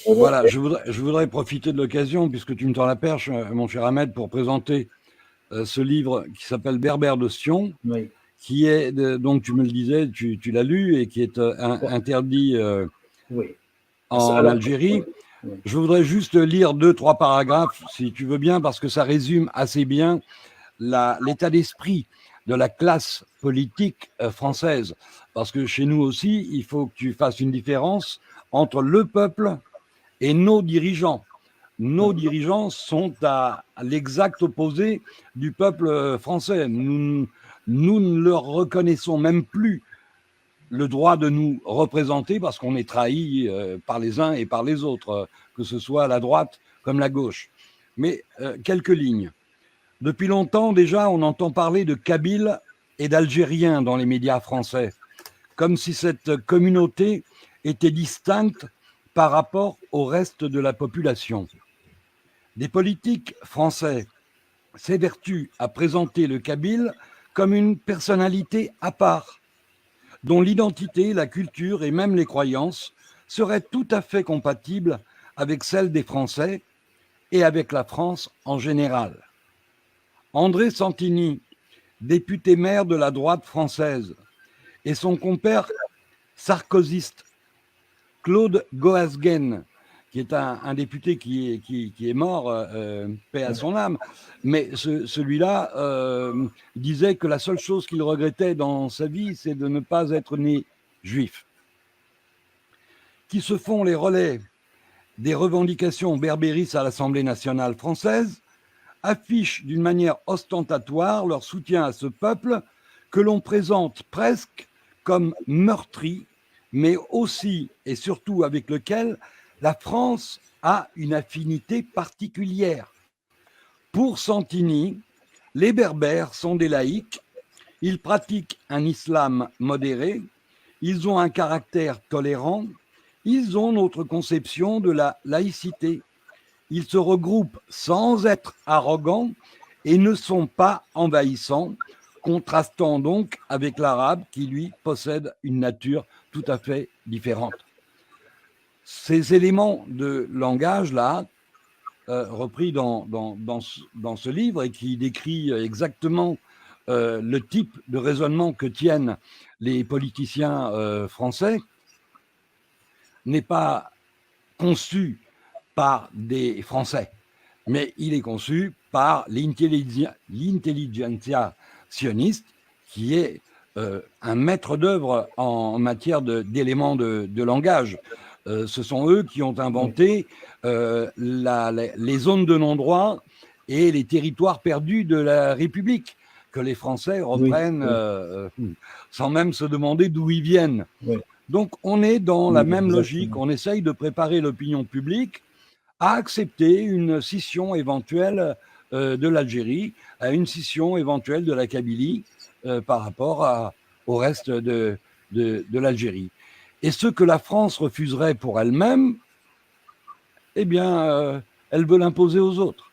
Voilà, je voudrais profiter de l'occasion, puisque tu me tends la perche, mon cher Ahmed, pour présenter ce livre qui s'appelle Berbère de Sion, Oui. qui est, donc tu me le disais, tu l'as lu, et qui est Bon, interdit oui. en Alors, oui, Algérie. oui. Je voudrais juste lire 2, 3 paragraphes, si tu veux bien, parce que ça résume assez bien l'état d'esprit de la classe politique française. Parce que chez nous aussi, il faut que tu fasses une différence entre le peuple et nos dirigeants. Nos dirigeants sont à l'exact opposé du peuple français. Nous ne leur reconnaissons même plus le droit de nous représenter parce qu'on est trahi par les uns et par les autres, que ce soit la droite comme la gauche. Mais quelques lignes. Depuis longtemps déjà, on entend parler de Kabyles et d'Algériens dans les médias français, comme si cette communauté était distincte par rapport au reste de la population. Des politiques français s'évertuent à présenter le Kabyle comme une personnalité à part, dont l'identité, la culture et même les croyances seraient tout à fait compatibles avec celles des Français et avec la France en général. André Santini, député maire de la droite française, et son compère sarkozyste Claude Goasguen, qui est un député qui est mort, paix à son âme, mais celui-là disait que la seule chose qu'il regrettait dans sa vie, c'est de ne pas être né juif. Qui se font les relais des revendications berbéristes à l'Assemblée nationale française, affichent d'une manière ostentatoire leur soutien à ce peuple que l'on présente presque comme meurtri, mais aussi et surtout avec lequel la France a une affinité particulière. Pour Santini, les Berbères sont des laïcs, ils pratiquent un islam modéré, ils ont un caractère tolérant, ils ont notre conception de la laïcité. Ils se regroupent sans être arrogants et ne sont pas envahissants, contrastant donc avec l'arabe qui, lui, possède une nature tout à fait différente. Ces éléments de langage-là, repris dans ce livre et qui décrit exactement le type de raisonnement que tiennent les politiciens français, n'est pas conçu par des Français, mais il est conçu par l'intelligentsia sioniste, qui est un maître d'œuvre en matière d'éléments de langage. Ce sont eux qui ont inventé les zones de non-droit et les territoires perdus de la République, que les Français reprennent sans même se demander d'où ils viennent. Oui. Donc on est dans la même Exactement. logique, on essaye de préparer l'opinion publique à accepter une scission éventuelle de l'Algérie, à une scission éventuelle de la Kabylie par rapport au reste de l'Algérie. Et ce que la France refuserait pour elle-même, eh bien, elle veut l'imposer aux autres.